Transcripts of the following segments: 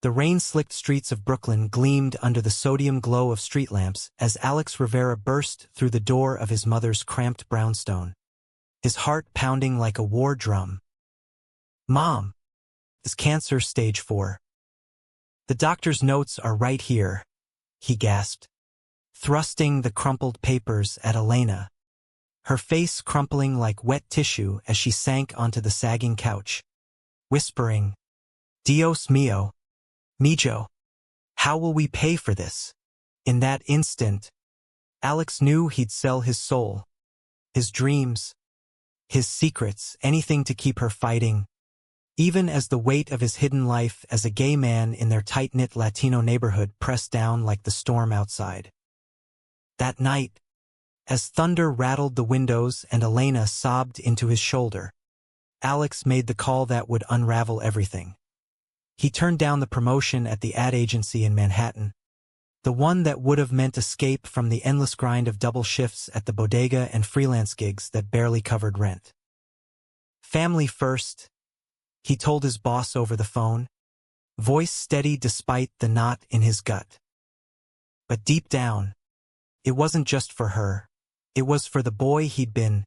The rain-slicked streets of Brooklyn gleamed under the sodium glow of street lamps as Alex Rivera burst through the door of his mother's cramped brownstone, his heart pounding like a war drum. "Mom, is cancer stage 4. The doctor's notes are right here," he gasped, thrusting the crumpled papers at Elena, her face crumpling like wet tissue as she sank onto the sagging couch, whispering, "Dios mío, Mijo, how will we pay for this?" In that instant, Alex knew he'd sell his soul, his dreams, his secrets, anything to keep her fighting, even as the weight of his hidden life as a gay man in their tight-knit Latino neighborhood pressed down like the storm outside. That night, as thunder rattled the windows and Elena sobbed into his shoulder, Alex made the call that would unravel everything. He turned down the promotion at the ad agency in Manhattan, the one that would have meant escape from the endless grind of double shifts at the bodega and freelance gigs that barely covered rent. "Family first," he told his boss over the phone, voice steady despite the knot in his gut. But deep down, it wasn't just for her. It was for the boy he'd been,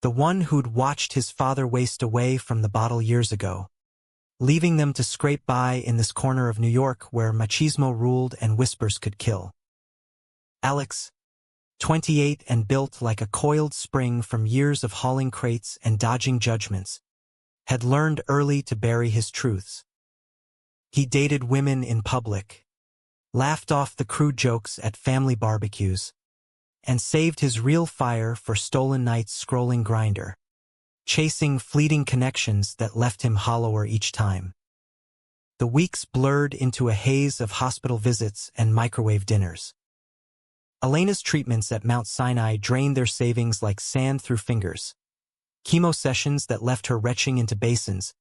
the one who'd watched his father waste away from the bottle years ago, leaving them to scrape by in this corner of New York where machismo ruled and whispers could kill. Alex, 28 and built like a coiled spring from years of hauling crates and dodging judgments, had learned early to bury his truths. He dated women in public, laughed off the crude jokes at family barbecues, and saved his real fire for stolen nights scrolling Grindr, chasing fleeting connections that left him hollower each time. The weeks blurred into a haze of hospital visits and microwave dinners. Elena's treatments at Mount Sinai drained their savings like sand through fingers. Chemo sessions that left her retching into basins,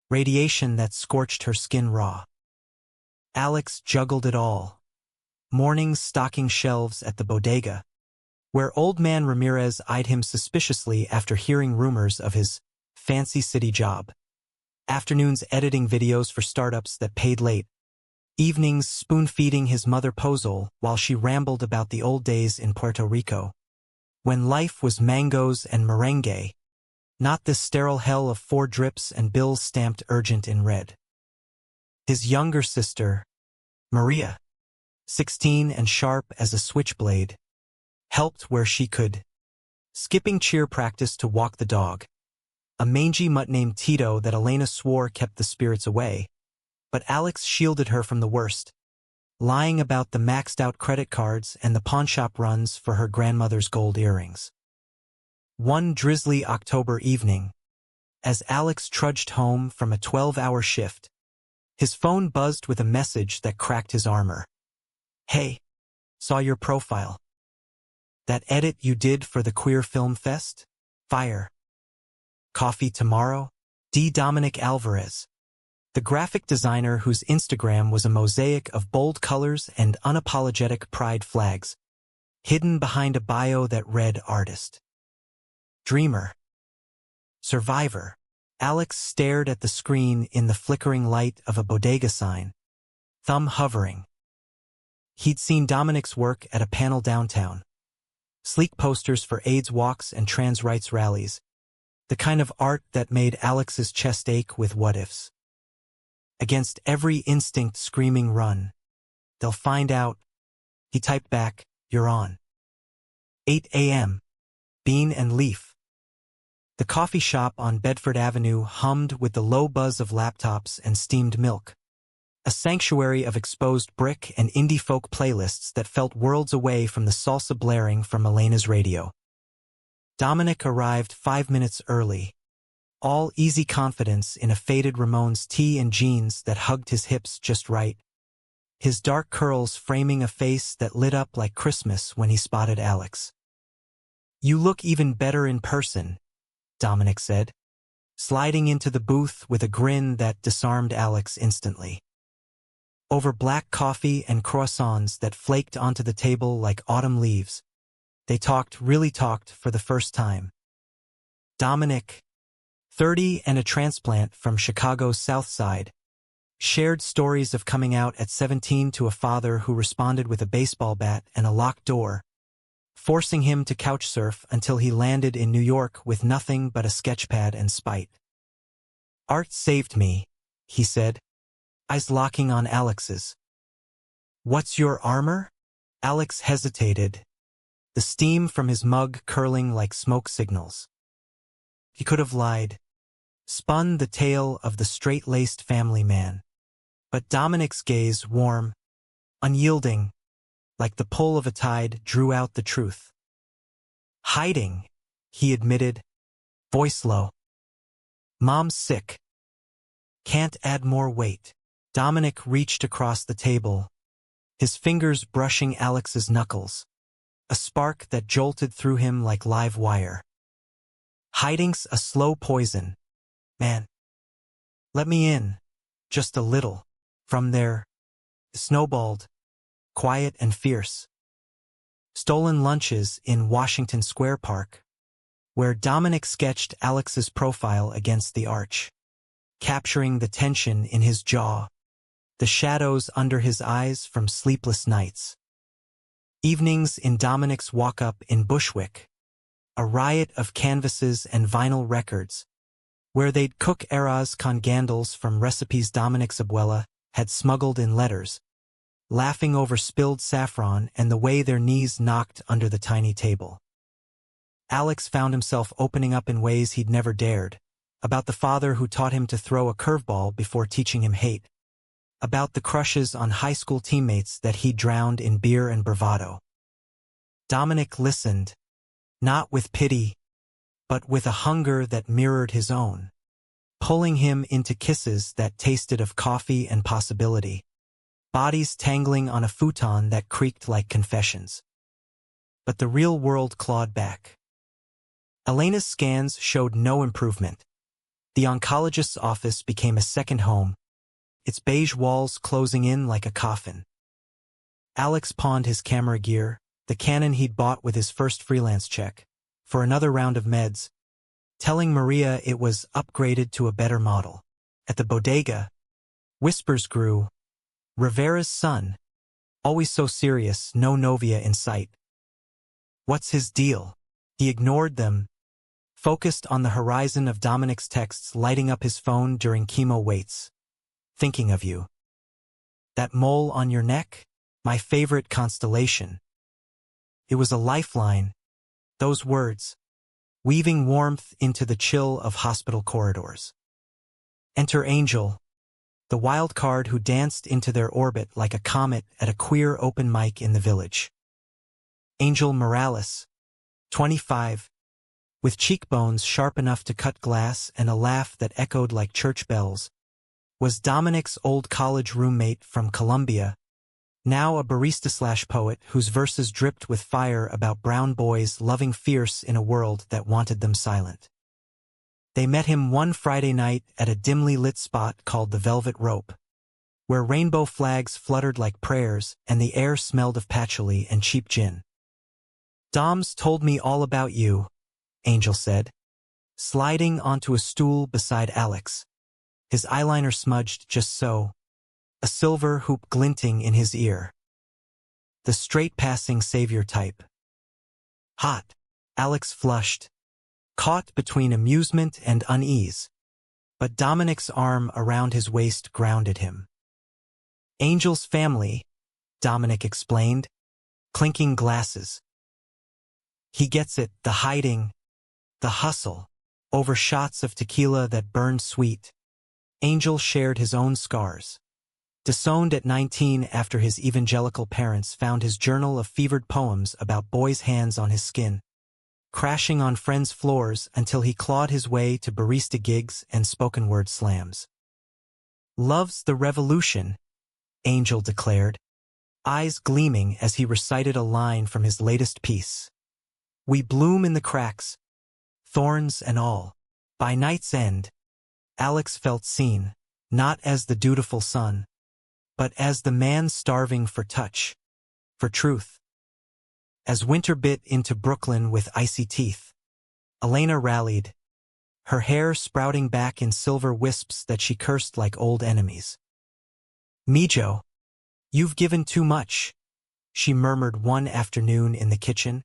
radiation that scorched her skin raw. Alex juggled it all. Mornings stocking shelves at the bodega, where old man Ramirez eyed him suspiciously after hearing rumors of his fancy city job. Afternoons editing videos for startups that paid late. Evenings spoon-feeding his mother pozole while she rambled about the old days in Puerto Rico, when life was mangoes and merengue, not this sterile hell of 4 drips and bills stamped urgent in red. His younger sister, Maria, 16 and sharp as a switchblade, helped where she could, skipping cheer practice to walk the dog, a mangy mutt named Tito that Elena swore kept the spirits away, but Alex shielded her from the worst, lying about the maxed-out credit cards and the pawnshop runs for her grandmother's gold earrings. One drizzly October evening, as Alex trudged home from a 12-hour shift, his phone buzzed with a message that cracked his armor. "Hey, saw your profile. That edit you did for the Queer Film Fest? Fire. Coffee tomorrow? D. Dominic Alvarez." The graphic designer whose Instagram was a mosaic of bold colors and unapologetic pride flags, hidden behind a bio that read artist. Dreamer. Survivor. Alex stared at the screen in the flickering light of a bodega sign, thumb hovering. He'd seen Dominic's work at a panel downtown. Sleek posters for AIDS walks and trans rights rallies, the kind of art that made Alex's chest ache with what-ifs. Against every instinct screaming run. "They'll find out." He typed back, "You're on." 8 a.m. Bean and Leaf. The coffee shop on Bedford Avenue hummed with the low buzz of laptops and steamed milk. A sanctuary of exposed brick and indie folk playlists that felt worlds away from the salsa blaring from Elena's radio. Dominic arrived 5 minutes early, all easy confidence in a faded Ramones tee and jeans that hugged his hips just right, his dark curls framing a face that lit up like Christmas when he spotted Alex. "You look even better in person," Dominic said, sliding into the booth with a grin that disarmed Alex instantly. Over black coffee and croissants that flaked onto the table like autumn leaves, they really talked for the first time. Dominic, 30 and a transplant from Chicago's South Side, Shared stories of coming out at 17 to a father who responded with a baseball bat and a locked door, forcing him to couch surf until he landed in New York with nothing but a sketchpad and spite. "Art saved me," he said, eyes locking on Alex's. "What's your armor?" Alex hesitated, the steam from his mug curling like smoke signals. He could have lied, spun the tale of the straight-laced family man. But Dominic's gaze, warm, unyielding, like the pull of a tide, drew out the truth. "Hiding," he admitted, voice low. "Mom's sick. Can't add more weight." Dominic reached across the table, his fingers brushing Alex's knuckles, a spark that jolted through him like live wire. "Hiding's a slow poison, man. Let me in, just a little." From there, it snowballed, quiet and fierce. Stolen lunches in Washington Square Park, where Dominic sketched Alex's profile against the arch, capturing the tension in his jaw, the shadows under his eyes from sleepless nights. Evenings in Dominic's walk-up in Bushwick, a riot of canvases and vinyl records, where they'd cook arroz con gandals from recipes Dominic's abuela had smuggled in letters, laughing over spilled saffron and the way their knees knocked under the tiny table. Alex found himself opening up in ways he'd never dared, about the father who taught him to throw a curveball before teaching him hate, about the crushes on high school teammates that he drowned in beer and bravado. Dominic listened, not with pity, but with a hunger that mirrored his own, pulling him into kisses that tasted of coffee and possibility, bodies tangling on a futon that creaked like confessions. But the real world clawed back. Elena's scans showed no improvement. The oncologist's office became a second home, its beige walls closing in like a coffin. Alex pawned his camera gear, the Canon he'd bought with his first freelance check, for another round of meds, telling Maria it was upgraded to a better model. At the bodega, whispers grew. Rivera's son, always so serious, no novia in sight. What's his deal? He ignored them, focused on the horizon of Dominic's texts, lighting up his phone during chemo waits. "Thinking of you. That mole on your neck? My favorite constellation." It was a lifeline, those words, weaving warmth into the chill of hospital corridors. Enter Angel, the wild card who danced into their orbit like a comet at a queer open mic in the village. Angel Morales, 25, with cheekbones sharp enough to cut glass and a laugh that echoed like church bells, was Dominic's old college roommate from Columbia, now a barista-slash-poet whose verses dripped with fire about brown boys loving fierce in a world that wanted them silent. They met him one Friday night at a dimly lit spot called the Velvet Rope, where rainbow flags fluttered like prayers and the air smelled of patchouli and cheap gin. "Dom's told me all about you," Angel said, sliding onto a stool beside Alex, his eyeliner smudged just so, a silver hoop glinting in his ear. The straight-passing savior type. Hot. Alex flushed, caught between amusement and unease, but Dominic's arm around his waist grounded him. "Angel's family," Dominic explained, clinking glasses. "He gets it, the hiding, the hustle, over shots of tequila that burned sweet." Angel shared his own scars. Disowned at 19 after his evangelical parents found his journal of fevered poems about boys' hands on his skin, crashing on friends' floors until he clawed his way to barista gigs and spoken-word slams. "Love's the revolution," Angel declared, eyes gleaming as he recited a line from his latest piece. "We bloom in the cracks, thorns and all." By night's end, Alex felt seen, not as the dutiful son, but as the man starving for touch, for truth. As winter bit into Brooklyn with icy teeth, Elena rallied, her hair sprouting back in silver wisps that she cursed like old enemies. Mijo, you've given too much, she murmured one afternoon in the kitchen,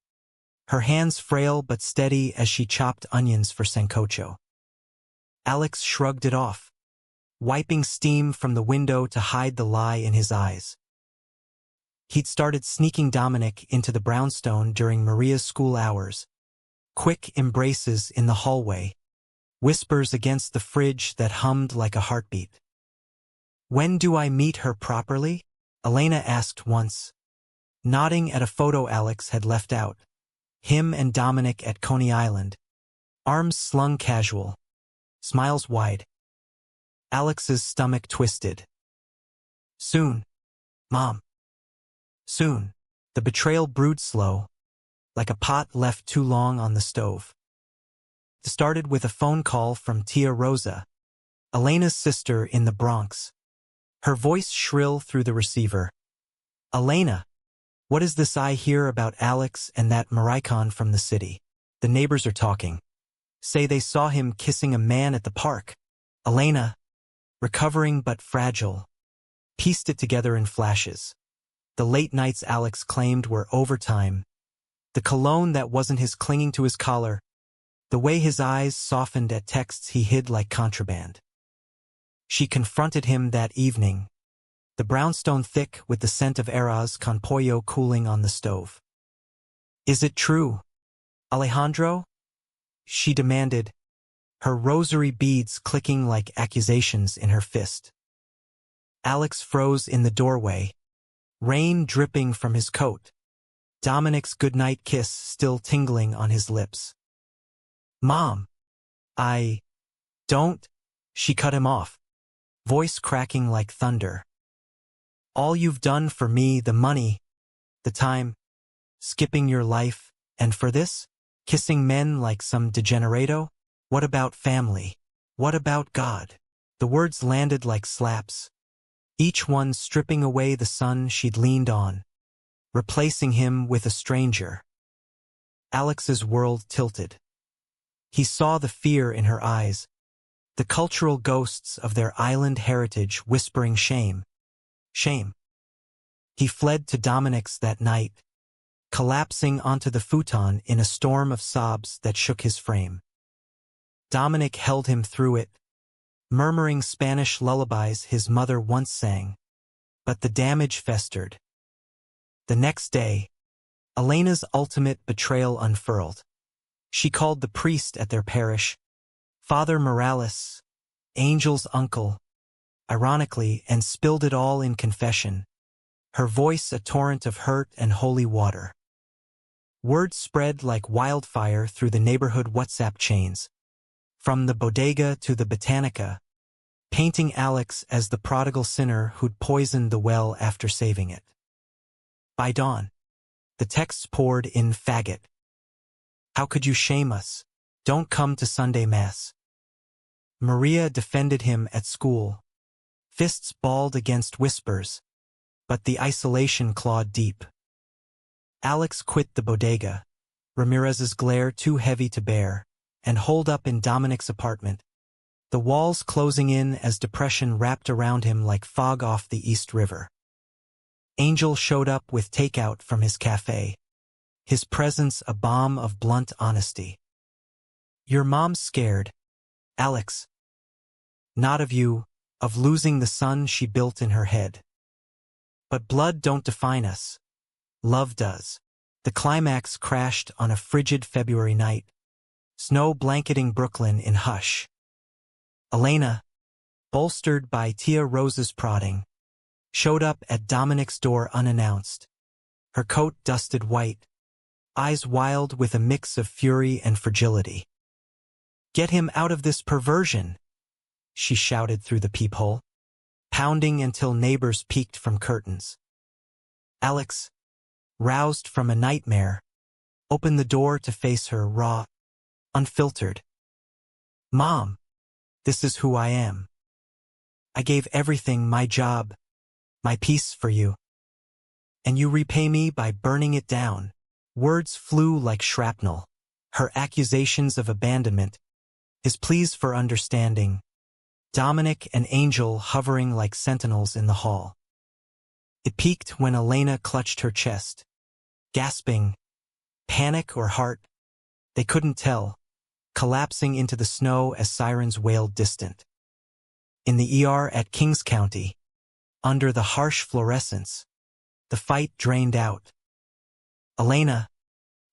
her hands frail but steady as she chopped onions for sancocho. Alex shrugged it off, wiping steam from the window to hide the lie in his eyes. He'd started sneaking Dominic into the brownstone during Maria's school hours. Quick embraces in the hallway, whispers against the fridge that hummed like a heartbeat. "When do I meet her properly?" Elena asked once, nodding at a photo Alex had left out. Him and Dominic at Coney Island, arms slung casual, smiles wide. Alex's stomach twisted. "Soon, Mom. Soon." The betrayal brewed slow, like a pot left too long on the stove. It started with a phone call from Tia Rosa, Elena's sister in the Bronx. Her voice shrill through the receiver. "Elena, what is this I hear about Alex and that Maricon from the city? The neighbors are talking. Say they saw him kissing a man at the park." Elena, recovering but fragile, pieced it together in flashes. The late nights Alex claimed were overtime. The cologne that wasn't his clinging to his collar. The way his eyes softened at texts he hid like contraband. She confronted him that evening, the brownstone thick with the scent of arroz con pollo cooling on the stove. "Is it true, Alejandro?" she demanded, her rosary beads clicking like accusations in her fist. Alex froze in the doorway, rain dripping from his coat, Dominic's goodnight kiss still tingling on his lips. "Mom, I don't," she cut him off, voice cracking like thunder. "All you've done for me, the money, the time, skipping your life, and for this, kissing men like some degenerado? What about family? What about God?" The words landed like slaps, each one stripping away the sun she'd leaned on, replacing him with a stranger. Alex's world tilted. He saw the fear in her eyes, the cultural ghosts of their island heritage whispering shame. Shame. He fled to Dominic's that night, collapsing onto the futon in a storm of sobs that shook his frame. Dominic held him through it, murmuring Spanish lullabies his mother once sang, but the damage festered. The next day, Elena's ultimate betrayal unfurled. She called the priest at their parish, Father Morales, Angel's uncle, ironically, and spilled it all in confession, her voice a torrent of hurt and holy water. Word spread like wildfire through the neighborhood WhatsApp chains, from the bodega to the botanica, painting Alex as the prodigal sinner who'd poisoned the well after saving it. By dawn, the texts poured in faggot. "How could you shame us? Don't come to Sunday Mass." Maria defended him at school, fists balled against whispers, but the isolation clawed deep. Alex quit the bodega, Ramirez's glare too heavy to bear, and holed up in Dominic's apartment, the walls closing in as depression wrapped around him like fog off the East River. Angel showed up with takeout from his cafe, his presence a bomb of blunt honesty. "Your mom's scared, Alex. Not of you, of losing the son she built in her head. But blood don't define us. Love does." The climax crashed on a frigid February night, snow blanketing Brooklyn in hush. Elena, bolstered by Tia Rosa's prodding, showed up at Dominic's door unannounced, her coat dusted white, eyes wild with a mix of fury and fragility. "Get him out of this perversion," she shouted through the peephole, pounding until neighbors peeked from curtains. Alex, roused from a nightmare, opened the door to face her raw, unfiltered. "Mom, this is who I am. I gave everything, my job, my peace for you. And you repay me by burning it down." Words flew like shrapnel, her accusations of abandonment, his pleas for understanding, Dominic and Angel hovering like sentinels in the hall. It peaked when Elena clutched her chest, gasping, panic or heart, they couldn't tell, collapsing into the snow as sirens wailed distant. In the ER at Kings County, under the harsh fluorescence, the fight drained out. Elena,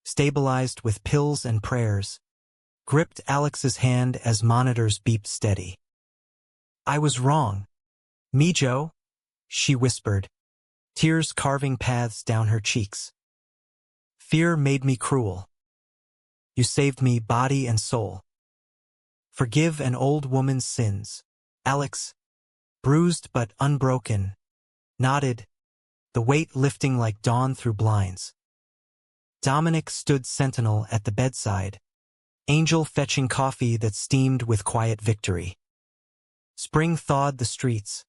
stabilized with pills and prayers, gripped Alex's hand as monitors beeped steady. "I was wrong. Mijo," she whispered, tears carving paths down her cheeks. "Fear made me cruel. You saved me body and soul. Forgive an old woman's sins." Alex, bruised but unbroken, nodded, the weight lifting like dawn through blinds. Dominic stood sentinel at the bedside, Angel fetching coffee that steamed with quiet victory. Spring thawed the streets,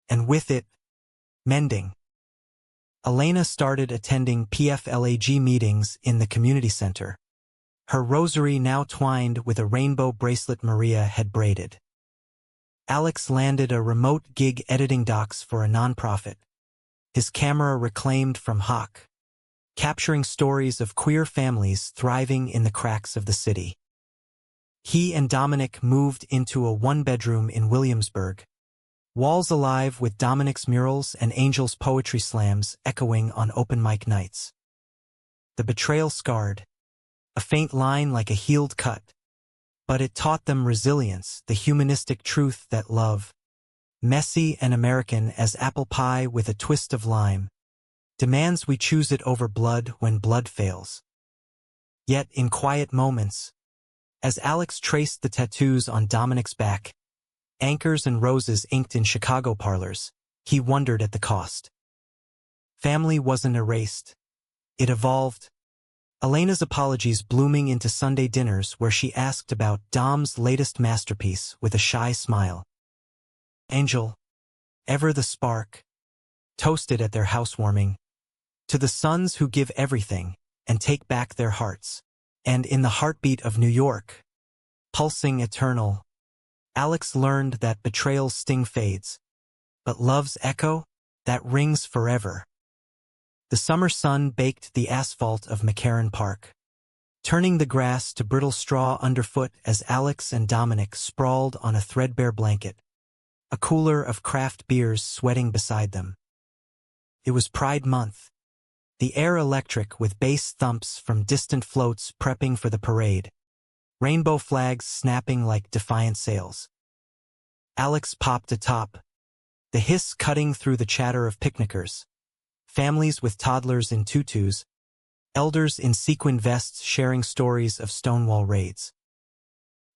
and with it, mending. Elena started attending PFLAG meetings in the community center, her rosary now twined with a rainbow bracelet Maria had braided. Alex landed a remote gig editing docs for a nonprofit, his camera reclaimed from Hawk, capturing stories of queer families thriving in the cracks of the city. He and Dominic moved into a one-bedroom in Williamsburg, walls alive with Dominic's murals and Angel's poetry slams echoing on open mic nights. The betrayal scarred, a faint line like a healed cut, but it taught them resilience, the humanistic truth that love, messy and American as apple pie with a twist of lime, demands we choose it over blood when blood fails. Yet in quiet moments, as Alex traced the tattoos on Dominic's back, anchors and roses inked in Chicago parlors, he wondered at the cost. Family wasn't erased. It evolved. Elena's apologies blooming into Sunday dinners where she asked about Dom's latest masterpiece with a shy smile. Angel, ever the spark, toasted at their housewarming, to the sons who give everything and take back their hearts. And in the heartbeat of New York, pulsing eternal, Alex learned that betrayal's sting fades, but love's echo, that rings forever. The summer sun baked the asphalt of McCarran Park, turning the grass to brittle straw underfoot as Alex and Dominic sprawled on a threadbare blanket, a cooler of craft beers sweating beside them. It was Pride Month, the air electric with bass thumps from distant floats prepping for the parade, rainbow flags snapping like defiant sails. Alex popped a top, the hiss cutting through the chatter of picnickers, families with toddlers in tutus, elders in sequin vests sharing stories of Stonewall raids.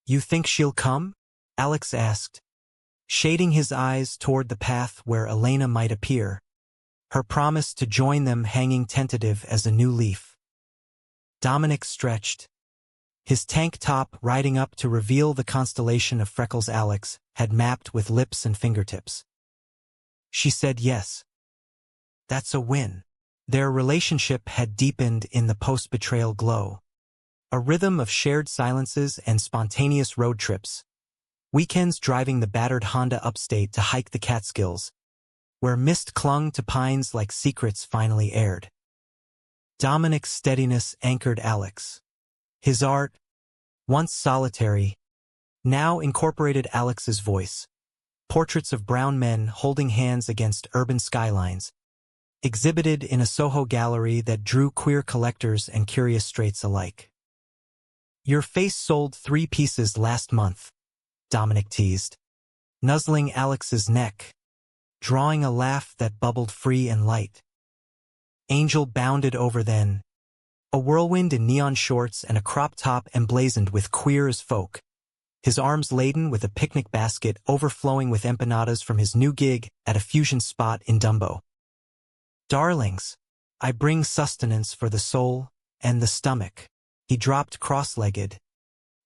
"You think she'll come?" Alex asked, shading his eyes toward the path where Elena might appear, her promise to join them hanging tentative as a new leaf. Dominic stretched, his tank top riding up to reveal the constellation of freckles Alex had mapped with lips and fingertips. She said yes. That's a win. Their relationship had deepened in the post-betrayal glow, a rhythm of shared silences and spontaneous road trips, weekends driving the battered Honda upstate to hike the Catskills, where mist clung to pines like secrets finally aired. Dominic's steadiness anchored Alex. His art, once solitary, now incorporated Alex's voice. Portraits of brown men holding hands against urban skylines, exhibited in a Soho gallery that drew queer collectors and curious straights alike. "Your face sold 3 pieces last month," Dominic teased, nuzzling Alex's neck, drawing a laugh that bubbled free and light. Angel bounded over then, a whirlwind in neon shorts and a crop top emblazoned with queer as folk, his arms laden with a picnic basket overflowing with empanadas from his new gig at a fusion spot in Dumbo. "Darlings, I bring sustenance for the soul and the stomach." He dropped cross-legged,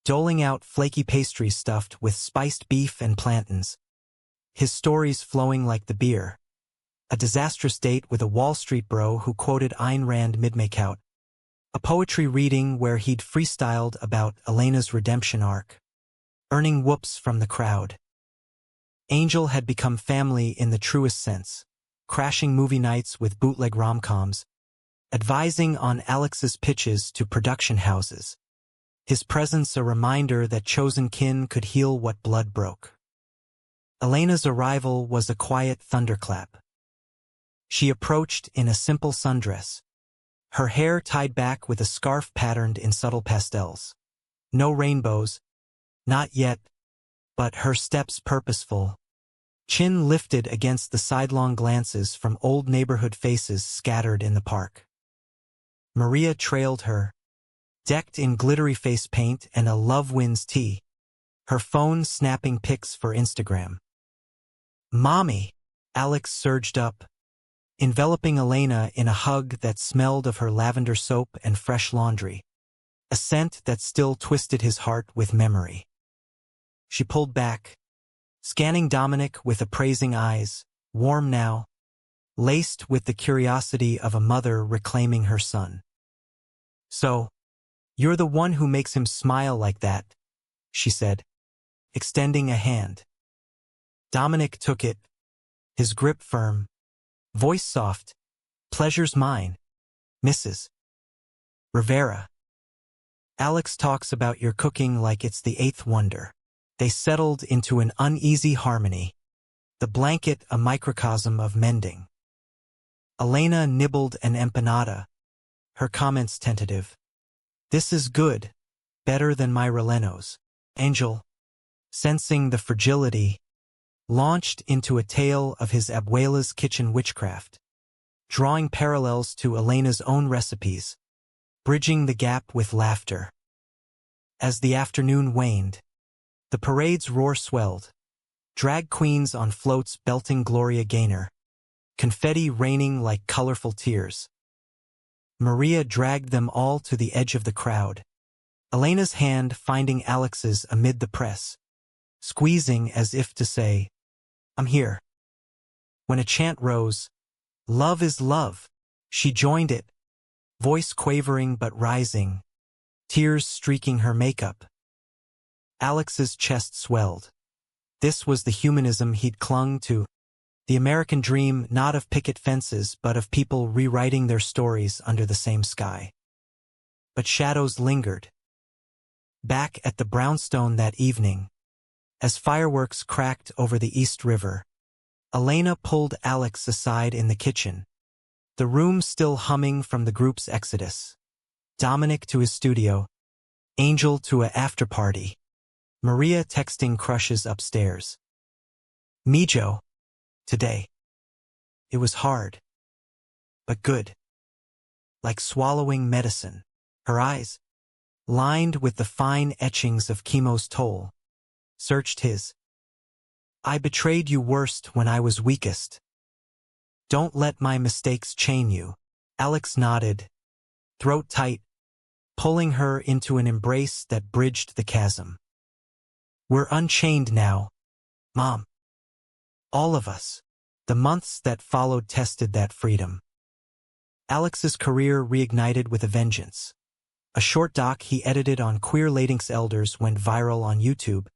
doling out flaky pastries stuffed with spiced beef and plantains, his stories flowing like the beer. A disastrous date with a Wall Street bro who quoted Ayn Rand mid-makeout. A poetry reading where he'd freestyled about Elena's redemption arc, earning whoops from the crowd. Angel had become family in the truest sense, crashing movie nights with bootleg rom-coms, advising on Alex's pitches to production houses. His presence a reminder that chosen kin could heal what blood broke. Elena's arrival was a quiet thunderclap. She approached in a simple sundress, her hair tied back with a scarf patterned in subtle pastels. No rainbows, not yet, but her steps purposeful, chin lifted against the sidelong glances from old neighborhood faces scattered in the park. Maria trailed her, decked in glittery face paint and a Love Wins tee, her phone snapping pics for Instagram. "Mommy!" Alex surged up, enveloping Elena in a hug that smelled of her lavender soap and fresh laundry, a scent that still twisted his heart with memory. She pulled back, scanning Dominic with appraising eyes, warm now, laced with the curiosity of a mother reclaiming her son. "So, you're the one who makes him smile like that," she said, extending a hand. Dominic took it, his grip firm, voice soft. "Pleasure's mine, Mrs. Rivera. Alex talks about your cooking like it's the eighth wonder." They settled into an uneasy harmony, the blanket a microcosm of mending. Elena nibbled an empanada, her comments tentative. "This is good, better than my rellenos." Angel, sensing the fragility, launched into a tale of his abuela's kitchen witchcraft, drawing parallels to Elena's own recipes, bridging the gap with laughter. As the afternoon waned, the parade's roar swelled, drag queens on floats belting Gloria Gaynor, confetti raining like colorful tears. Maria dragged them all to the edge of the crowd, Elena's hand finding Alex's amid the press, squeezing as if to say, "I'm here." When a chant rose, "Love is love," she joined it, voice quavering but rising, tears streaking her makeup. Alex's chest swelled. This was the humanism he'd clung to, the American dream not of picket fences but of people rewriting their stories under the same sky. But shadows lingered. Back at the brownstone that evening, as fireworks cracked over the East River, Elena pulled Alex aside in the kitchen, the room still humming from the group's exodus. Dominic to his studio, Angel to a after-party, Maria texting crushes upstairs. "Mijo, today. It was hard, but good. Like swallowing medicine." Her eyes, lined with the fine etchings of chemo's toll, searched his. "I betrayed you worst when I was weakest. Don't let my mistakes chain you." Alex nodded, throat tight, pulling her into an embrace that bridged the chasm. "We're unchained now, Mom. All of us." The months that followed tested that freedom. Alex's career reignited with a vengeance. A short doc he edited on queer Latinx elders went viral on YouTube,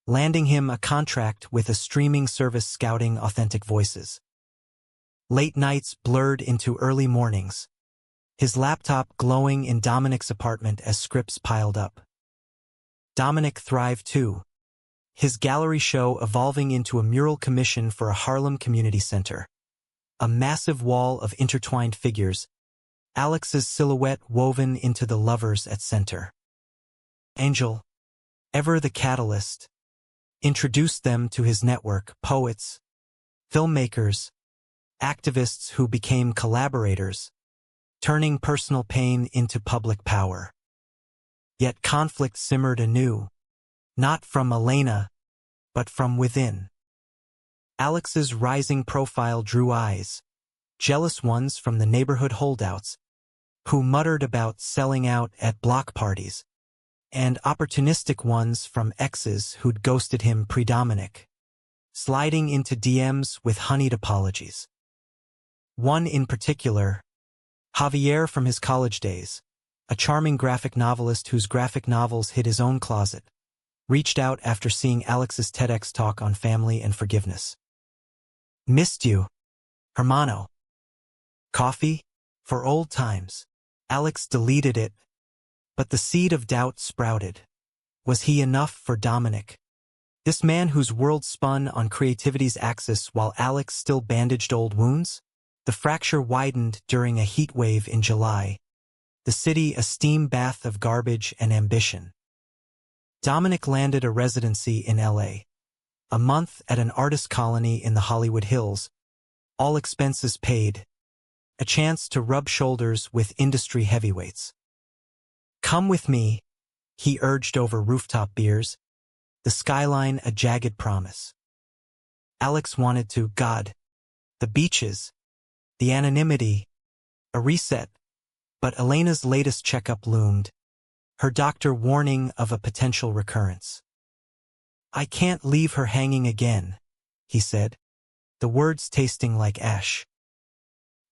landing him a contract with a streaming service scouting authentic voices. Late nights blurred into early mornings, his laptop glowing in Dominic's apartment as scripts piled up. Dominic thrived too, his gallery show evolving into a mural commission for a Harlem community center. A massive wall of intertwined figures, Alex's silhouette woven into the lovers at center. Angel, ever the catalyst, introduced them to his network, poets, filmmakers, activists who became collaborators, turning personal pain into public power. Yet conflict simmered anew, not from Elena, but from within. Alex's rising profile drew eyes, jealous ones from the neighborhood holdouts, who muttered about selling out at block parties, and opportunistic ones from exes who'd ghosted him pre-Dominic, sliding into DMs with honeyed apologies. One in particular, Javier from his college days, a charming graphic novelist whose graphic novels hid his own closet, reached out after seeing Alex's TEDx talk on family and forgiveness. "Missed you. Hermano. Coffee? For old times. Alex deleted it, but the seed of doubt sprouted. Was he enough for Dominic? This man whose world spun on creativity's axis while Alex still bandaged old wounds? The fracture widened during a heat wave in July. The city a steam bath of garbage and ambition. Dominic landed a residency in LA. A month at an artist colony in the Hollywood Hills. All expenses paid. A chance to rub shoulders with industry heavyweights. Come with me, he urged over rooftop beers. The skyline a jagged promise. Alex wanted to, God. The beaches. The anonymity. A reset. But Elena's latest checkup loomed. Her doctor warning of a potential recurrence. I can't leave her hanging again, he said, the words tasting like ash.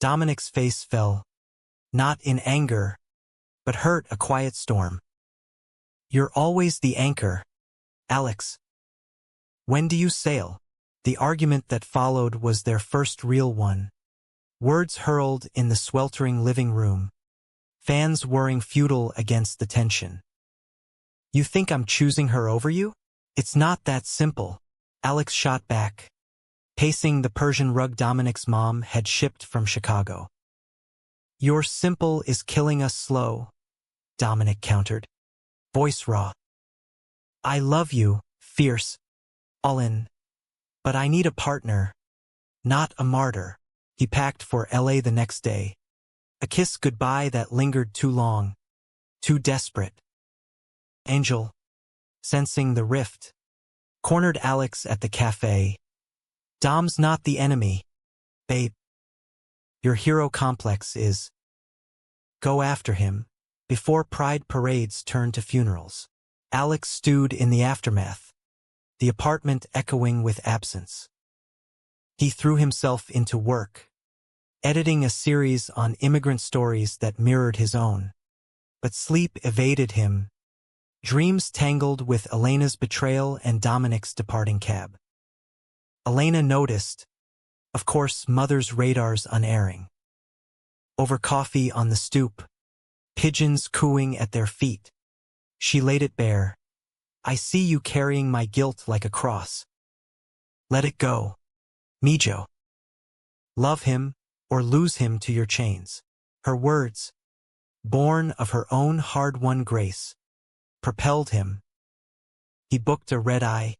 Dominic's face fell, not in anger, but hurt a quiet storm. You're always the anchor, Alex. When do you sail? The argument that followed was their first real one. Words hurled in the sweltering living room. Fans whirring futile against the tension. You think I'm choosing her over you? It's not that simple, Alex shot back, pacing the Persian rug Dominic's mom had shipped from Chicago. Your simple is killing us slow, Dominic countered, voice raw. I love you, fierce, all in, but I need a partner, not a martyr. He packed for LA the next day. A kiss goodbye that lingered too long, too desperate. Angel, sensing the rift, cornered Alex at the cafe. Dom's not the enemy, babe. Your hero complex is. Go after him, before pride parades turn to funerals. Alex stewed in the aftermath, the apartment echoing with absence. He threw himself into work, editing a series on immigrant stories that mirrored his own. But sleep evaded him. Dreams tangled with Elena's betrayal and Dominic's departing cab. Elena noticed, of course, mother's radars unerring. Over coffee on the stoop, pigeons cooing at their feet. She laid it bare. I see you carrying my guilt like a cross. Let it go, Mijo. Love him, or lose him to your chains. Her words, born of her own hard-won grace, propelled him. He booked a red-eye,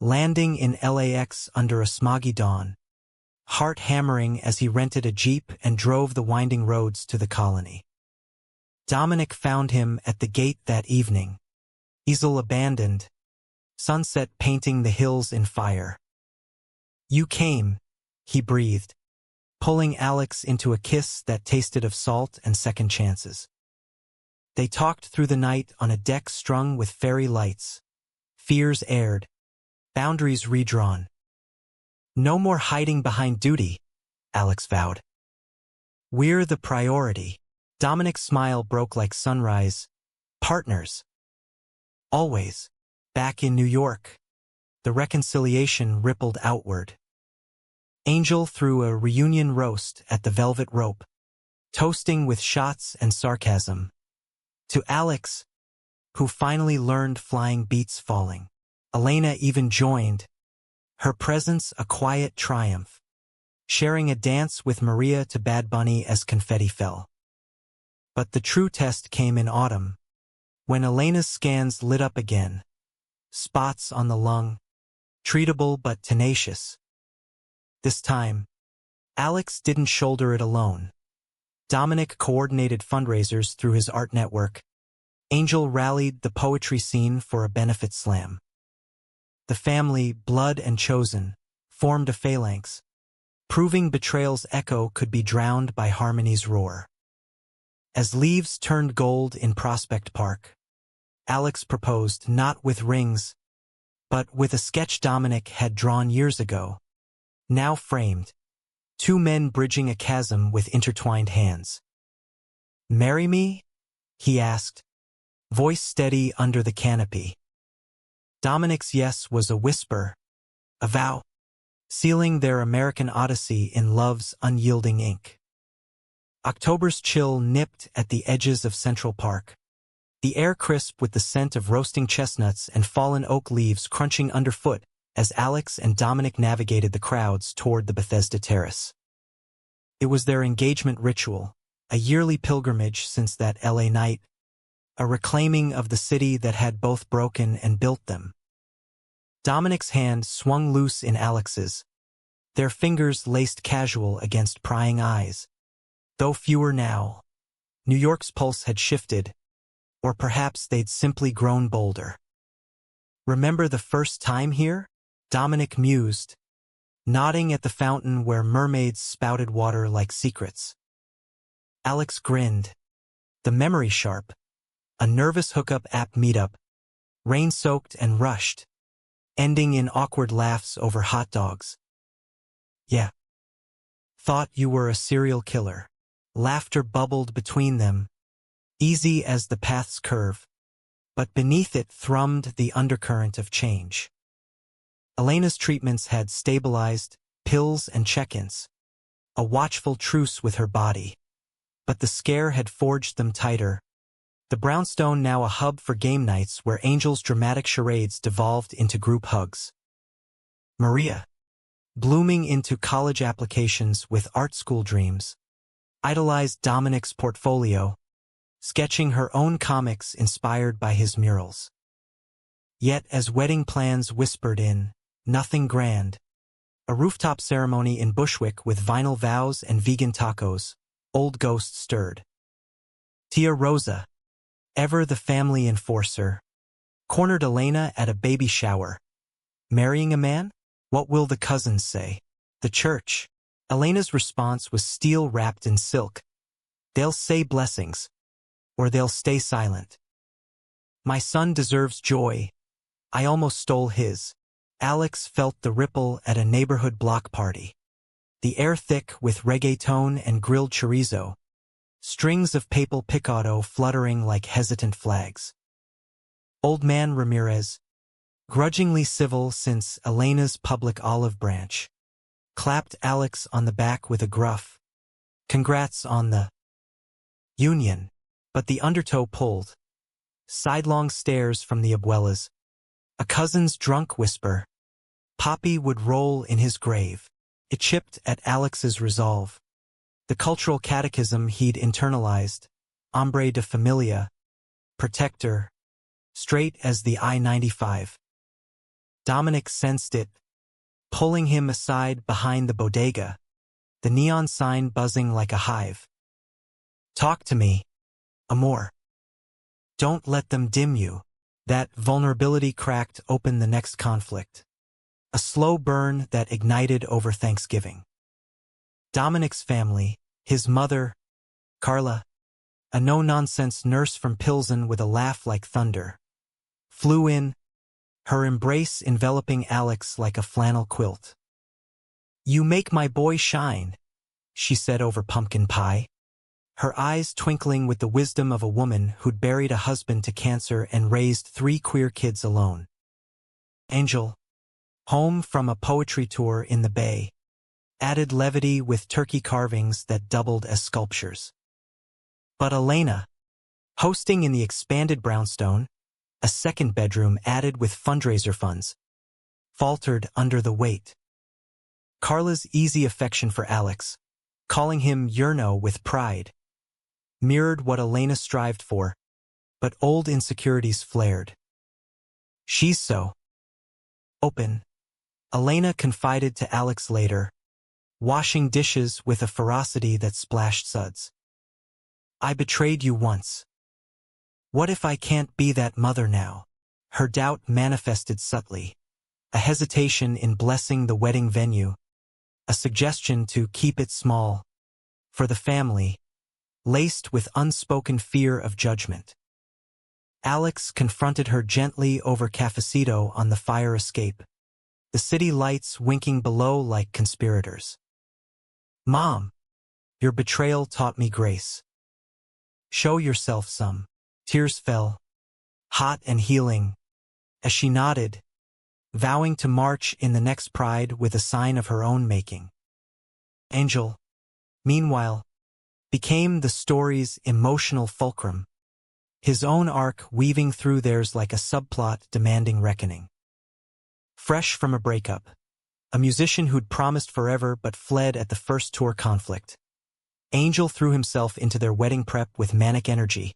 landing in LAX under a smoggy dawn, heart hammering as he rented a Jeep and drove the winding roads to the colony. Dominic found him at the gate that evening, easel abandoned, sunset painting the hills in fire. You came, he breathed, pulling Alex into a kiss that tasted of salt and second chances. They talked through the night on a deck strung with fairy lights. Fears aired, boundaries redrawn. No more hiding behind duty, Alex vowed. We're the priority. Dominic's smile broke like sunrise. Partners. Always. Back in New York, the reconciliation rippled outward. Angel threw a reunion roast at the Velvet Rope, toasting with shots and sarcasm. To Alex, who finally learned flying beats falling, Elena even joined, her presence a quiet triumph, sharing a dance with Maria to Bad Bunny as confetti fell. But the true test came in autumn, when Elena's scans lit up again, spots on the lung, treatable but tenacious. This time, Alex didn't shoulder it alone. Dominic coordinated fundraisers through his art network. Angel rallied the poetry scene for a benefit slam. The family, blood and chosen, formed a phalanx, proving Betrayal's echo could be drowned by harmony's roar. As leaves turned gold in Prospect Park, Alex proposed not with rings, but with a sketch Dominic had drawn years ago, now framed, two men bridging a chasm with intertwined hands. Marry me? He asked, voice steady under the canopy. Dominic's yes was a whisper, a vow, sealing their American odyssey in love's unyielding ink. October's chill nipped at the edges of Central Park. The air crisp with the scent of roasting chestnuts and fallen oak leaves crunching underfoot as Alex and Dominic navigated the crowds toward the Bethesda Terrace. It was their engagement ritual, a yearly pilgrimage since that LA night, a reclaiming of the city that had both broken and built them. Dominic's hand swung loose in Alex's, their fingers laced casual against prying eyes. Though fewer now, New York's pulse had shifted, or perhaps they'd simply grown bolder. "Remember the first time here?" Dominic mused, nodding at the fountain where mermaids spouted water like secrets. Alex grinned, the memory sharp, a nervous hookup app meetup, rain-soaked and rushed, ending in awkward laughs over hot dogs. "Yeah. Thought you were a serial killer." Laughter bubbled between them, easy as the path's curve, but beneath it thrummed the undercurrent of change. Elena's treatments had stabilized, pills and check-ins, a watchful truce with her body, but the scare had forged them tighter. The brownstone now a hub for game nights where Angel's dramatic charades devolved into group hugs. Maria, blooming into college applications with art school dreams, idolized Dominic's portfolio, sketching her own comics inspired by his murals. Yet as wedding plans whispered in, nothing grand, a rooftop ceremony in Bushwick with vinyl vows and vegan tacos, old ghosts stirred. Tia Rosa, ever the family enforcer, cornered Elena at a baby shower. Marrying a man? What will the cousins say? The church? Elena's response was steel wrapped in silk. They'll say blessings, or they'll stay silent. My son deserves joy. I almost stole his. Alex felt the ripple at a neighborhood block party. The air thick with reggaeton and grilled chorizo, strings of papal picado fluttering like hesitant flags. Old man Ramirez, grudgingly civil since Elena's public olive branch, clapped Alex on the back with a gruff, "Congrats on the union," but the undertow pulled. Sidelong stares from the abuelas, a cousin's drunk whisper. Poppy would roll in his grave. It chipped at Alex's resolve. The cultural catechism he'd internalized, hombre de familia, protector, straight as the I-95. Dominic sensed it, pulling him aside behind the bodega, the neon sign buzzing like a hive. "Talk to me, amor. Don't let them dim you." That vulnerability cracked open the next conflict. A slow burn that ignited over Thanksgiving. Dominic's family, his mother, Carla, a no-nonsense nurse from Pilsen with a laugh like thunder, flew in, her embrace enveloping Alex like a flannel quilt. "You make my boy shine," she said over pumpkin pie, her eyes twinkling with the wisdom of a woman who'd buried a husband to cancer and raised 3 queer kids alone. Angel, home from a poetry tour in the Bay, added levity with turkey carvings that doubled as sculptures. But Elena, hosting in the expanded brownstone, a second bedroom added with fundraiser funds, faltered under the weight. Carla's easy affection for Alex, calling him Yerno with pride, mirrored what Elena strived for, but old insecurities flared. "She's so open," Elena confided to Alex later, washing dishes with a ferocity that splashed suds. "I betrayed you once. What if I can't be that mother now?" Her doubt manifested subtly, a hesitation in blessing the wedding venue, a suggestion to keep it small, for the family, laced with unspoken fear of judgment. Alex confronted her gently over cafecito on the fire escape, the city lights winking below like conspirators. "Mom, your betrayal taught me grace. Show yourself some." Tears fell, hot and healing, as she nodded, vowing to march in the next pride with a sign of her own making. Angel, meanwhile, became the story's emotional fulcrum, his own arc weaving through theirs like a subplot demanding reckoning. Fresh from a breakup, a musician who'd promised forever but fled at the first tour conflict, Angel threw himself into their wedding prep with manic energy,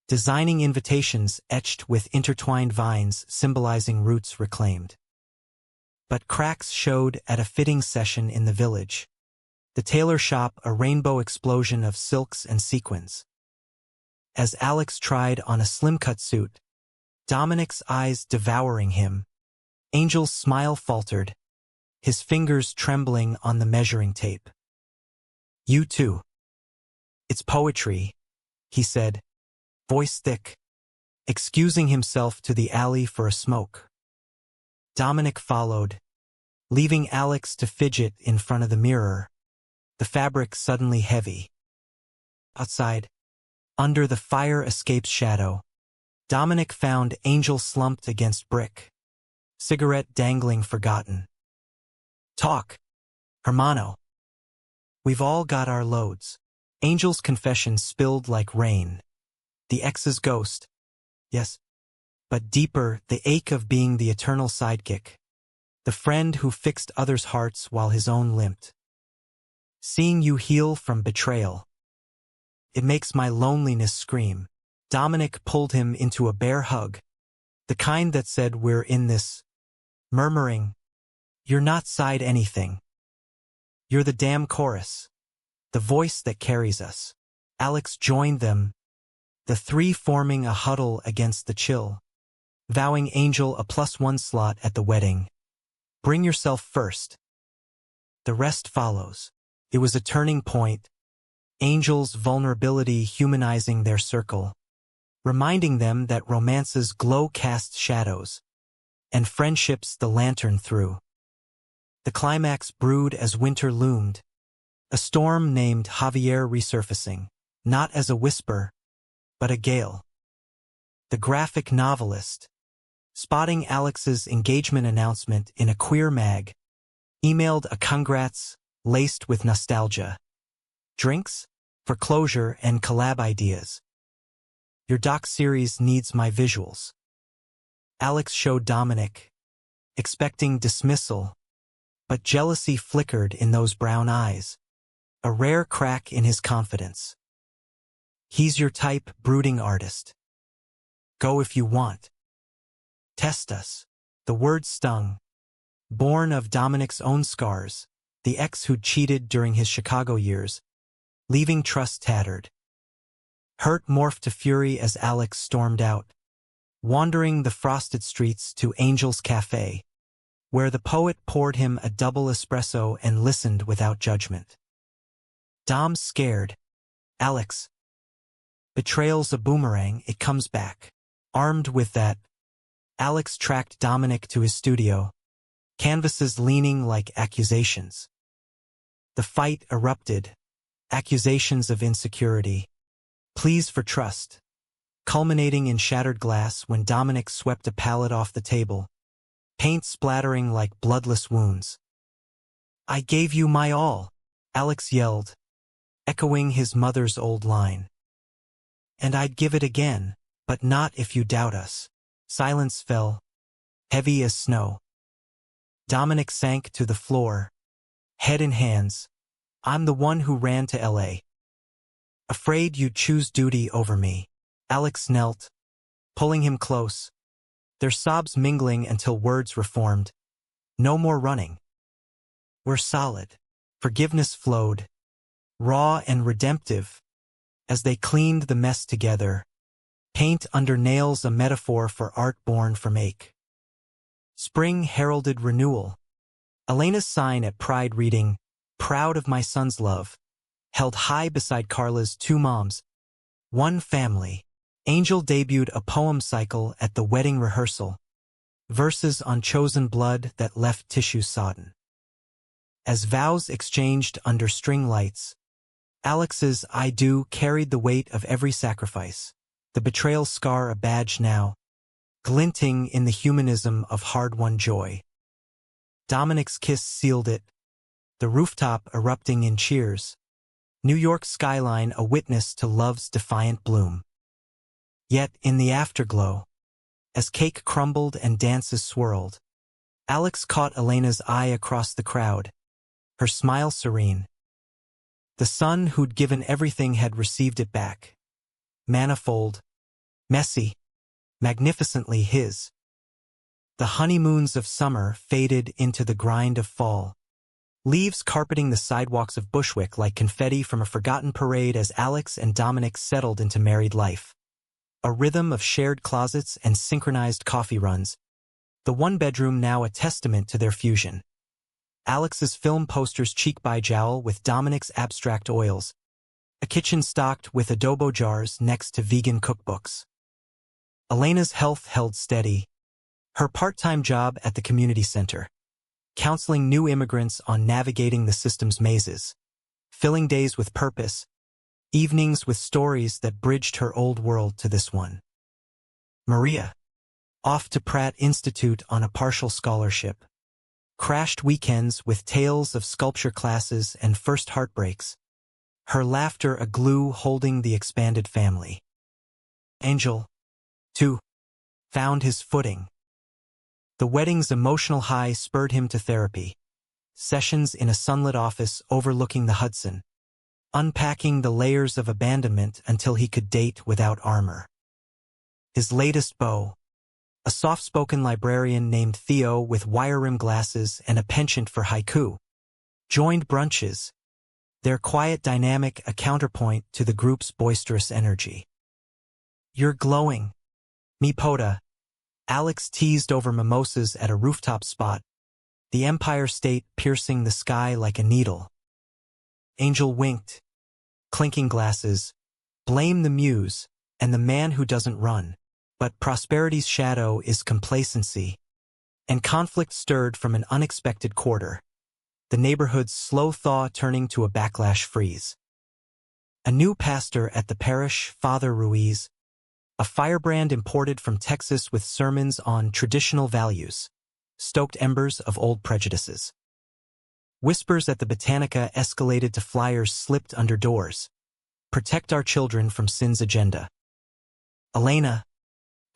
designing invitations etched with intertwined vines symbolizing roots reclaimed. But cracks showed at a fitting session in the village, the tailor shop a rainbow explosion of silks and sequins. As Alex tried on a slim-cut suit, Dominic's eyes devouring him, Angel's smile faltered, his fingers trembling on the measuring tape. "You too. It's poetry," he said, voice thick, excusing himself to the alley for a smoke. Dominic followed, leaving Alex to fidget in front of the mirror, the fabric suddenly heavy. Outside, under the fire escape's shadow, Dominic found Angel slumped against brick, cigarette dangling forgotten. "Talk, hermano. We've all got our loads." Angel's confession spilled like rain. The ex's ghost, yes, but deeper, the ache of being the eternal sidekick, the friend who fixed others' hearts while his own limped. "Seeing you heal from betrayal, it makes my loneliness scream." Dominic pulled him into a bear hug, the kind that said we're in this, murmuring, "You're not side anything. You're the damn chorus, the voice that carries us." Alex joined them, the three forming a huddle against the chill, vowing Angel a +1 slot at the wedding. "Bring yourself first. The rest follows." It was a turning point, Angel's vulnerability humanizing their circle, reminding them that romance's glow casts shadows, and friendships the lantern through. The climax brewed as winter loomed, a storm named Javier resurfacing, not as a whisper, but a gale. The graphic novelist, spotting Alex's engagement announcement in a queer mag, emailed a congrats laced with nostalgia. "Drinks? For closure and collab ideas. Your doc series needs my visuals." Alex showed Dominic, expecting dismissal, but jealousy flickered in those brown eyes, a rare crack in his confidence. "He's your type, brooding artist. Go if you want. Test us." The word stung, born of Dominic's own scars, the ex who'd cheated during his Chicago years, leaving trust tattered. Hurt morphed to fury as Alex stormed out, wandering the frosted streets to Angel's Cafe, where the poet poured him a double espresso and listened without judgment. Dom's scared. "Alex, betrayal's a boomerang, it comes back." Armed with that, Alex tracked Dominic to his studio, canvases leaning like accusations. The fight erupted, accusations of insecurity, pleas for trust, culminating in shattered glass when Dominic swept a pallet off the table, paint splattering like bloodless wounds. "I gave you my all," Alex yelled, echoing his mother's old line. "And I'd give it again, but not if you doubt us." Silence fell, heavy as snow. Dominic sank to the floor, head in hands. "I'm the one who ran to LA. Afraid you'd choose duty over me." Alex knelt, pulling him close, their sobs mingling until words reformed. "No more running. We're solid." Forgiveness flowed, raw and redemptive, as they cleaned the mess together, paint under nails a metaphor for art born from ache. Spring heralded renewal. Elena's sign at Pride reading, "Proud of my son's love," held high beside Carla's two moms. One family. Angel debuted a poem cycle at the wedding rehearsal, verses on chosen blood that left tissue sodden. As vows exchanged under string lights, Alex's "I do" carried the weight of every sacrifice, the betrayal scar a badge now, glinting in the humanism of hard-won joy. Dominic's kiss sealed it, the rooftop erupting in cheers, New York's skyline a witness to love's defiant bloom. Yet, in the afterglow, as cake crumbled and dances swirled, Alex caught Elena's eye across the crowd, her smile serene. The son who'd given everything had received it back. Manifold, messy, magnificently his. The honeymoons of summer faded into the grind of fall, leaves carpeting the sidewalks of Bushwick like confetti from a forgotten parade as Alex and Dominic settled into married life. A rhythm of shared closets and synchronized coffee runs, the one-bedroom now a testament to their fusion. Alex's film posters cheek by jowl with Dominic's abstract oils, a kitchen stocked with adobo jars next to vegan cookbooks. Elena's health held steady, her part-time job at the community center, counseling new immigrants on navigating the system's mazes, filling days with purpose, evenings with stories that bridged her old world to this one. Maria, off to Pratt Institute on a partial scholarship, crashed weekends with tales of sculpture classes and first heartbreaks, her laughter a glue holding the expanded family. Angel, too, found his footing. The wedding's emotional high spurred him to therapy, sessions in a sunlit office overlooking the Hudson, unpacking the layers of abandonment until he could date without armor. His latest beau, a soft-spoken librarian named Theo with wire-rimmed glasses and a penchant for haiku, joined brunches, their quiet dynamic a counterpoint to the group's boisterous energy. "You're glowing, mi poda," Alex teased over mimosas at a rooftop spot, the Empire State piercing the sky like a needle. Angel winked, clinking glasses, blame the muse and the man who doesn't run, but prosperity's shadow is complacency, and conflict stirred from an unexpected quarter, the neighborhood's slow thaw turning to a backlash freeze. A new pastor at the parish, Father Ruiz, a firebrand imported from Texas with sermons on traditional values, stoked embers of old prejudices. Whispers at the Botanica escalated to flyers slipped under doors. Protect our children from sin's agenda. Elena,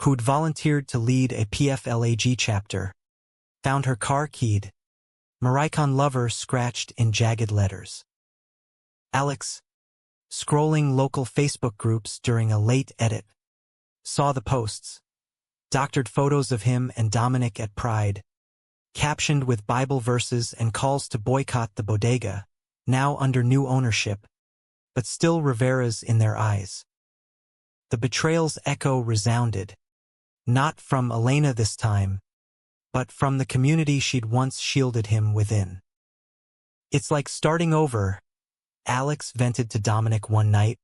who'd volunteered to lead a PFLAG chapter, found her car keyed, Maricon lover scratched in jagged letters. Alex, scrolling local Facebook groups during a late edit, saw the posts, doctored photos of him and Dominic at Pride, captioned with Bible verses and calls to boycott the bodega, now under new ownership, but still Rivera's in their eyes. The betrayal's echo resounded, not from Elena this time, but from the community she'd once shielded him within. "It's like starting over," Alex vented to Dominic one night,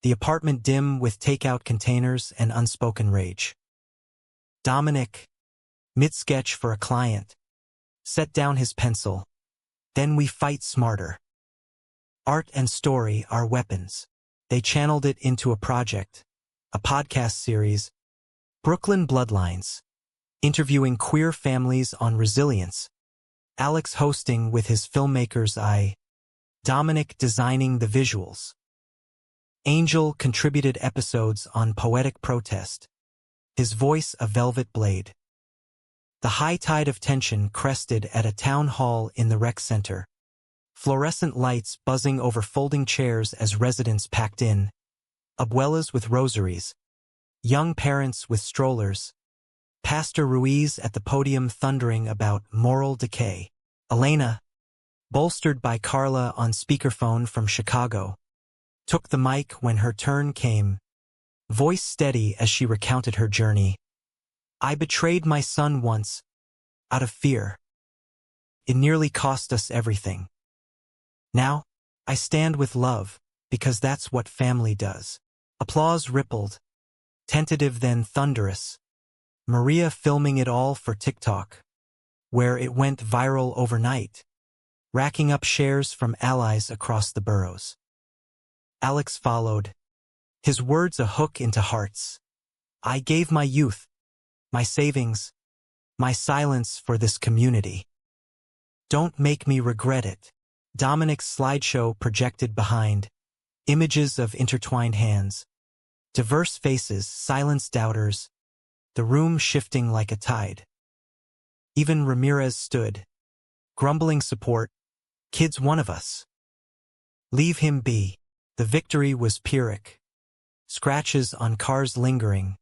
the apartment dim with takeout containers and unspoken rage. Dominic, mid-sketch for a client, set down his pencil. "Then we fight smarter. Art and story are weapons." They channeled it into a project, a podcast series, Brooklyn Bloodlines, interviewing queer families on resilience, Alex hosting with his filmmaker's eye, Dominic designing the visuals. Angel contributed episodes on poetic protest, his voice a velvet blade. The high tide of tension crested at a town hall in the rec center, fluorescent lights buzzing over folding chairs as residents packed in, abuelas with rosaries, young parents with strollers, Pastor Ruiz at the podium thundering about moral decay. Elena, bolstered by Carla on speakerphone from Chicago, took the mic when her turn came, voice steady as she recounted her journey. "I betrayed my son once, out of fear. It nearly cost us everything. Now, I stand with love, because that's what family does." Applause rippled, tentative then thunderous. Maria filming it all for TikTok, where it went viral overnight, racking up shares from allies across the boroughs. Alex followed, his words a hook into hearts. "I gave my youth, my savings, my silence for this community. Don't make me regret it. Dominic's slideshow projected behind, images of intertwined hands, diverse faces, silenced doubters, the room shifting like a tide. Even Ramirez stood, grumbling support, "Kid's one of us. Leave him be." The victory was Pyrrhic. Scratches on cars lingering.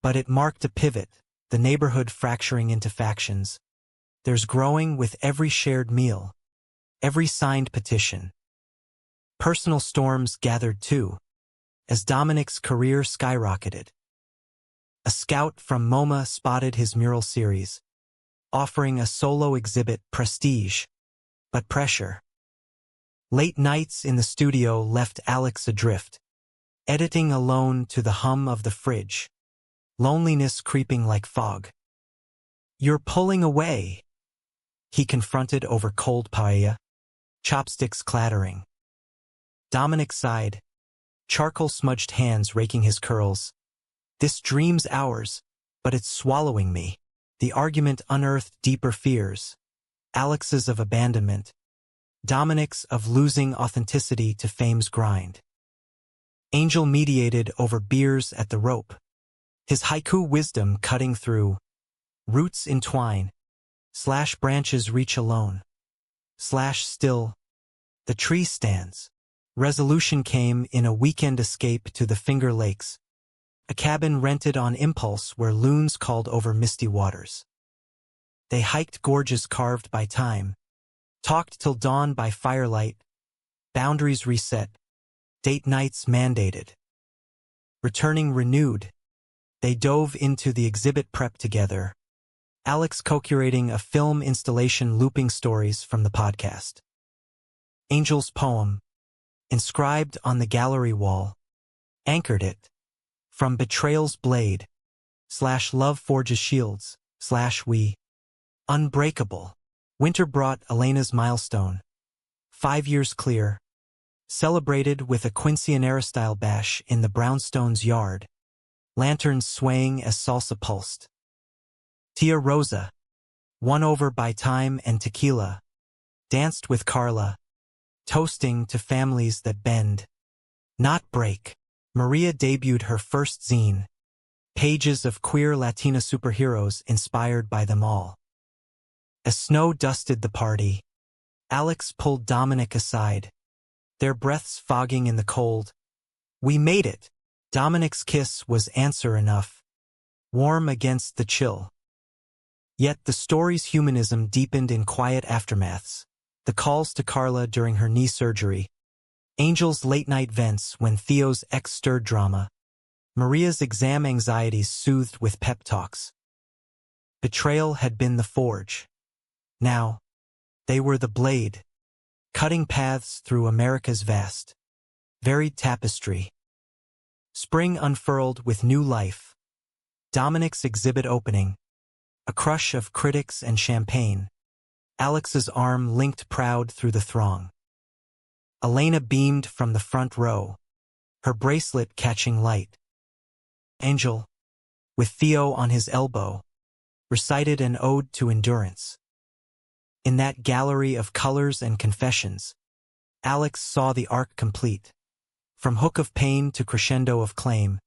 But it marked a pivot, the neighborhood fracturing into factions. There's growing with every shared meal, every signed petition. Personal storms gathered too, as Dominic's career skyrocketed. A scout from MoMA spotted his mural series, offering a solo exhibit, prestige, but pressure. Late nights in the studio left Alex adrift, editing alone to the hum of the fridge, loneliness creeping like fog. "You're pulling away," he confronted over cold paella, chopsticks clattering. Dominic sighed, charcoal-smudged hands raking his curls. "This dream's ours, but it's swallowing me." The argument unearthed deeper fears, Alex's of abandonment, Dominic's of losing authenticity to fame's grind. Angel mediated over beers at the rope, his haiku wisdom cutting through. Roots entwine, / branches reach alone, / still, the tree stands. Resolution came in a weekend escape to the Finger Lakes, a cabin rented on impulse where loons called over misty waters. They hiked gorges carved by time, talked till dawn by firelight, boundaries reset, date nights mandated. Returning renewed, they dove into the exhibit prep together, Alex co-curating a film installation looping stories from the podcast. Angel's poem, inscribed on the gallery wall, anchored it. From Betrayal's blade, / love forges shields, / we. Unbreakable. Winter brought Elena's milestone. 5 years clear. Celebrated with a quinceanera-style bash in the brownstone's yard. Lanterns swaying as salsa pulsed. Tia Rosa, won over by time and tequila, danced with Carla, toasting to families that bend, not break. Maria debuted her first zine, pages of queer Latina superheroes inspired by them all. As snow dusted the party, Alex pulled Dominic aside, their breaths fogging in the cold. "We made it." Dominic's kiss was answer enough, warm against the chill. Yet the story's humanism deepened in quiet aftermaths, the calls to Carla during her knee surgery, Angel's late-night vents when Theo's ex stirred drama, Maria's exam anxieties soothed with pep talks. Betrayal had been the forge. Now, they were the blade, cutting paths through America's vast, varied tapestry. Spring unfurled with new life. Dominic's exhibit opening, a crush of critics and champagne. Alex's arm linked proud through the throng. Elena beamed from the front row, her bracelet catching light. Angel, with Theo on his elbow, recited an ode to endurance. In that gallery of colors and confessions, Alex saw the arc complete. From hook of pain to crescendo of claim,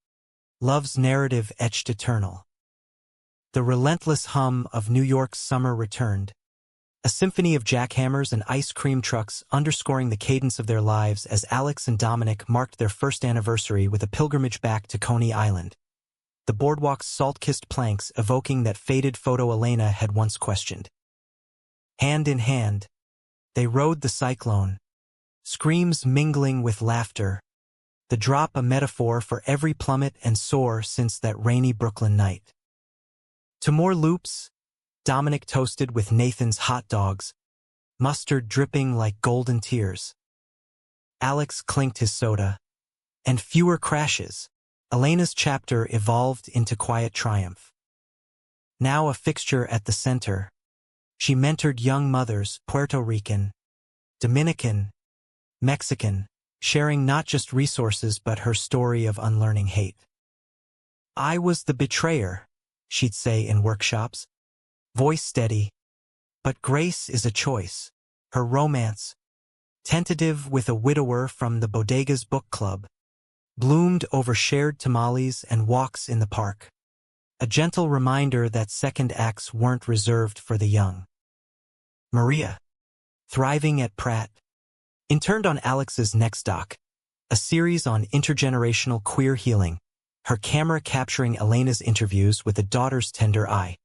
love's narrative etched eternal. The relentless hum of New York's summer returned, a symphony of jackhammers and ice cream trucks underscoring the cadence of their lives as Alex and Dominic marked their first anniversary with a pilgrimage back to Coney Island. The boardwalk's salt-kissed planks evoking that faded photo Elena had once questioned. Hand in hand, they rode the cyclone, screams mingling with laughter, the drop a metaphor for every plummet and soar since that rainy Brooklyn night. To more loops, Dominic toasted with Nathan's hot dogs, mustard dripping like golden tears. Alex clinked his soda, and fewer crashes. Elena's chapter evolved into quiet triumph. Now a fixture at the center, she mentored young mothers, Puerto Rican, Dominican, Mexican, sharing not just resources but her story of unlearning hate. "I was the betrayer," she'd say in workshops. Voice steady. But grace is a choice. Her romance, tentative with a widower from the Bodega's book club, bloomed over shared tamales and walks in the park. A gentle reminder that second acts weren't reserved for the young. Maria, thriving at Pratt, interned on Alex's next doc, a series on intergenerational queer healing, her camera capturing Elena's interviews with a daughter's tender eye.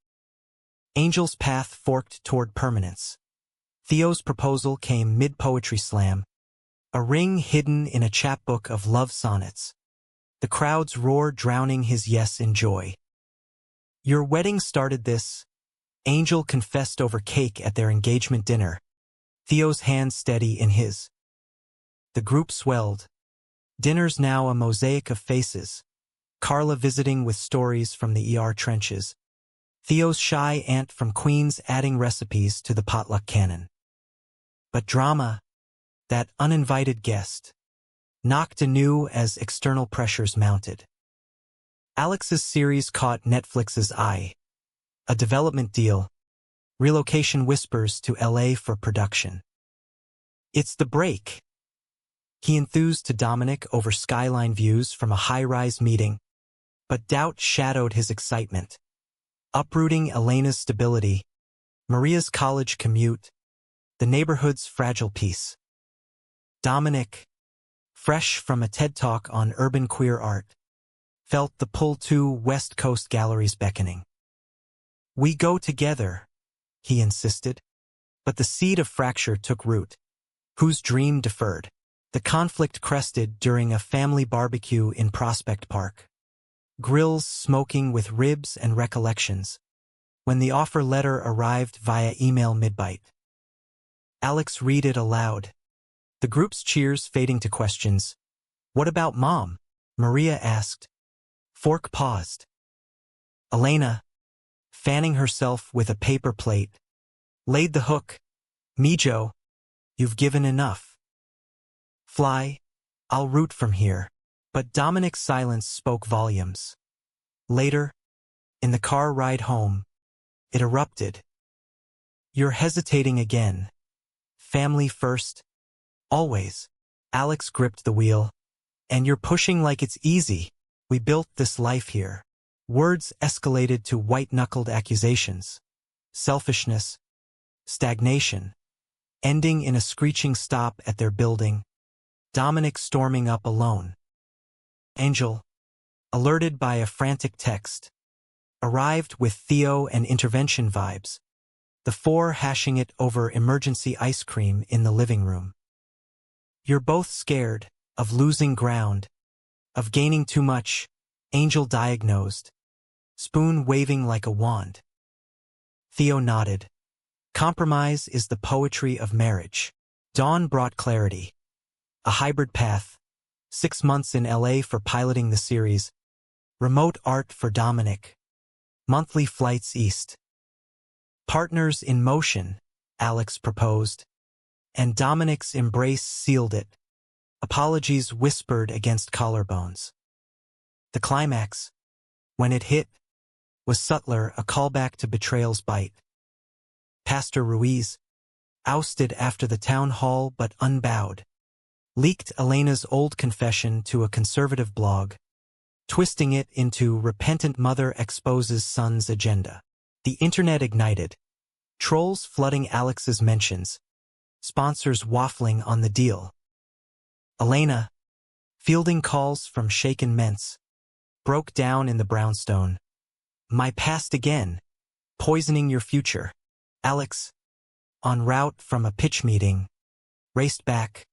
Angel's path forked toward permanence. Theo's proposal came mid-poetry slam, a ring hidden in a chapbook of love sonnets. The crowd's roar drowning his yes in joy. Your wedding started this, Angel confessed over cake at their engagement dinner, Theo's hand steady in his. The group swelled. Dinner's now a mosaic of faces, Carla visiting with stories from the ER trenches, Theo's shy aunt from Queens adding recipes to the potluck canon. But drama, that uninvited guest, knocked anew as external pressures mounted. Alex's series caught Netflix's eye. A development deal, relocation whispers to LA for production. It's the break. He enthused to Dominic over skyline views from a high-rise meeting, but doubt shadowed his excitement. Uprooting Elena's stability, Maria's college commute, the neighborhood's fragile peace. Dominic, fresh from a TED Talk on urban queer art, felt the pull to West Coast galleries beckoning. We go together, he insisted, but the seed of fracture took root. Whose dream deferred? The conflict crested during a family barbecue in Prospect Park. Grills smoking with ribs and recollections. When the offer letter arrived via email mid-bite. Alex read it aloud. The group's cheers fading to questions. What about Mom? Maria asked. Fork paused. Elena, fanning herself with a paper plate, laid the hook. Mijo, you've given enough. Fly, I'll root from here. But Dominic's silence spoke volumes. Later, in the car ride home, it erupted. You're hesitating again. Family first. Always. Alex gripped the wheel. And you're pushing like it's easy. We built this life here. Words escalated to white-knuckled accusations. Selfishness. Stagnation. Ending in a screeching stop at their building. Dominic storming up alone. Angel, alerted by a frantic text, arrived with Theo and intervention vibes, the four hashing it over emergency ice cream in the living room. You're both scared, of losing ground, of gaining too much, Angel diagnosed, spoon waving like a wand. Theo nodded. Compromise is the poetry of marriage. Dawn brought clarity. A hybrid path. 6 months in LA for piloting the series. Remote art for Dominic. Monthly flights east. Partners in motion, Alex proposed. And Dominic's embrace sealed it. Apologies whispered against collarbones. The climax, when it hit, was subtler, a callback to Betrayal's bite. Pastor Ruiz, ousted after the town hall but unbowed, leaked Elena's old confession to a conservative blog, twisting it into repentant mother exposes son's agenda. The internet ignited. Trolls flooding Alex's mentions. Sponsors waffling on the deal. Elena, fielding calls from shaken ments, broke down in the brownstone. My past again. Poisoning your future. Alex, en route from a pitch meeting, raced back,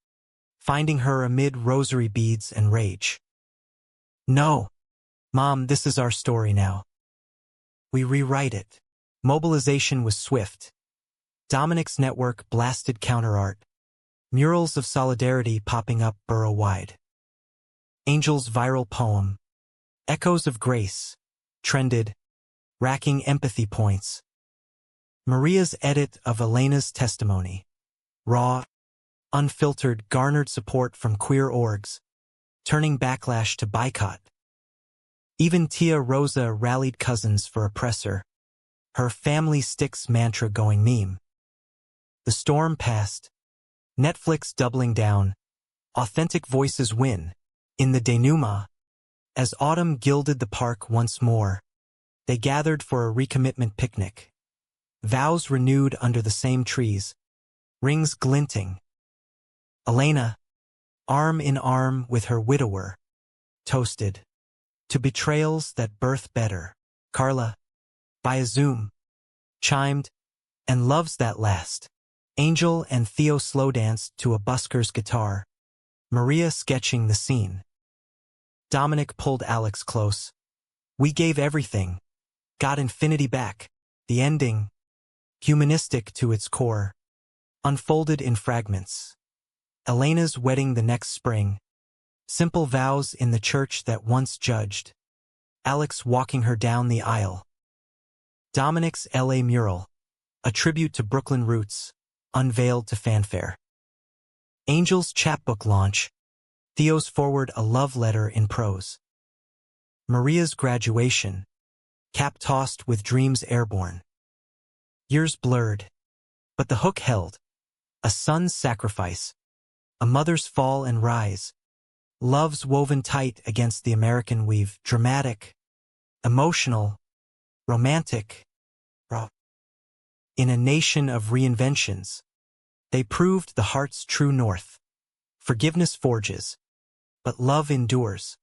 finding her amid rosary beads and rage. No, Mom, this is our story now. We rewrite it. Mobilization was swift. Dominic's network blasted counterart. Murals of solidarity popping up borough-wide. Angel's viral poem, Echoes of Grace, trended, racking empathy points. Maria's edit of Elena's testimony, raw, unfiltered, garnered support from queer orgs, turning backlash to boycott. Even Tia Rosa rallied cousins for oppressor. Her family sticks mantra going meme. The storm passed. Netflix doubling down. Authentic voices win. In the denouement, as autumn gilded the park once more, they gathered for a recommitment picnic. Vows renewed under the same trees. Rings glinting. Elena, arm in arm with her widower, toasted to betrayals that birth better. Carla, by a Zoom, chimed, and loves that last. Angel and Theo slow danced to a busker's guitar, Maria sketching the scene. Dominic pulled Alex close. We gave everything, got infinity back. The ending, humanistic to its core, unfolded in fragments. Elena's wedding the next spring, simple vows in the church that once judged. Alex walking her down the aisle. Dominic's LA mural, a tribute to Brooklyn roots, unveiled to fanfare. Angel's chapbook launch, Theo's forward a love letter in prose. Maria's graduation, cap tossed with dreams airborne. Years blurred, but the hook held. A son's sacrifice, a mother's fall and rise. Love's woven tight against the American weave, dramatic, emotional, romantic, raw. In a nation of reinventions, they proved the heart's true north. Forgiveness forges, but love endures.